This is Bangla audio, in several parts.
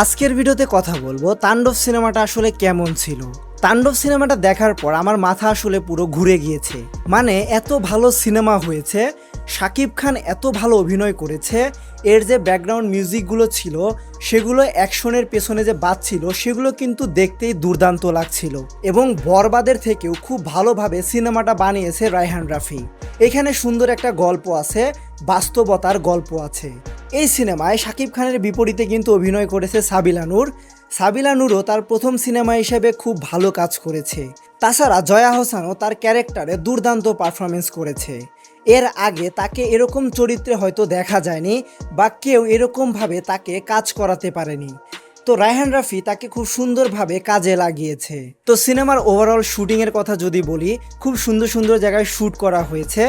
আজকের ভিডিওতে কথা বলবো তাণ্ডব সিনেমাটা আসলে কেমন ছিল। তাণ্ডব সিনেমাটা দেখার পর আমার মাথা আসলে পুরো ঘুরে গিয়েছে। মানে এত ভালো সিনেমা হয়েছে, শাকিব খান এত ভালো অভিনয় করেছে, এর যে ব্যাকগ্রাউন্ড মিউজিকগুলো ছিল সেগুলো অ্যাকশনের পেছনে যে বাজছিল সেগুলো কিন্তু দেখতেই দুর্দান্ত লাগছিল। এবং বরবাদের থেকেও খুব ভালোভাবে সিনেমাটা বানিয়েছে রায়হান রাফি। এখানে সুন্দর একটা গল্প আছে, বাস্তবতার গল্প আছে। এই সিনেমায় শাকিব খানের বিপরীতে কিন্তু অভিনয় করেছে সাবিলা নূর। সাবিলা নূরও তার প্রথম সিনেমা হিসেবে খুব ভালো কাজ করেছে। তাছাড়া জয়া হোসানও তার ক্যারেক্টারে দুর্দান্ত পারফরমেন্স করেছে। এর আগে তাকে এরকম চরিত্রে হয়তো দেখা যায়নি বা কেউ এরকমভাবে তাকে কাজ করাতে পারেনি। তো রায়হান রাফি তাকে খুব সুন্দরভাবে কাজে লাগিয়েছে। তো সিনেমার ওভারঅল শুটিংয়ের কথা যদি বলি, খুব সুন্দর সুন্দর জায়গায় শ্যুট করা হয়েছে।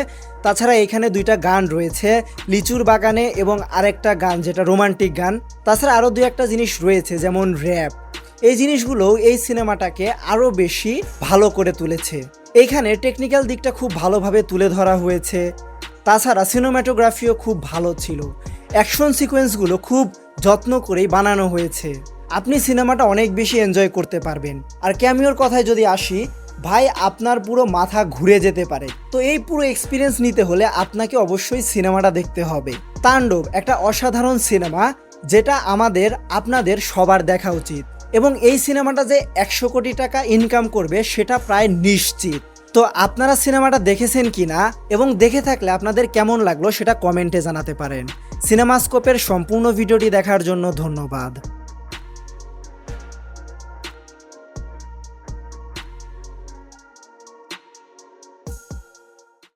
তাছাড়া এখানে দুইটা গান রয়েছে, লিচুর বাগানে এবং আরেকটা গান যেটা রোমান্টিক গান। তাছাড়া আরও দু একটা জিনিস রয়েছে যেমন র্যাপ। এই জিনিসগুলোও এই সিনেমাটাকে আরও বেশি ভালো করে তুলেছে। এইখানে টেকনিক্যাল দিকটা খুব ভালোভাবে তুলে ধরা হয়েছে। তাছাড়া সিনেমাটোগ্রাফিও খুব ভালো ছিল। অ্যাকশন সিকোয়েন্সগুলো খুব যত্ন করেই বানানো হয়েছে। আপনি সিনেমাটা অনেক বেশি এনজয় করতে পারবেন। আর ক্যামিওর কথায় যদি আসি, ভাই আপনার পুরো মাথা ঘুরে যেতে পারে। তো এই পুরো এক্সপিরিয়েন্স নিতে হলে আপনাকে অবশ্যই সিনেমাটা দেখতে হবে। তাণ্ডব একটা অসাধারণ সিনেমা, যেটা আপনাদের সবার দেখা উচিত। এবং এই সিনেমাটা যে 100 কোটি টাকা ইনকাম করবে সেটা প্রায় নিশ্চিত। তো আপনারা সিনেমাটা দেখেছেন কিনা এবং দেখে থাকলে আপনাদের কেমন লাগলো সেটা কমেন্টে জানাতে পারেন। সিনেমাস্কোপের সম্পূর্ণ ভিডিওটি দেখার জন্য ধন্যবাদ।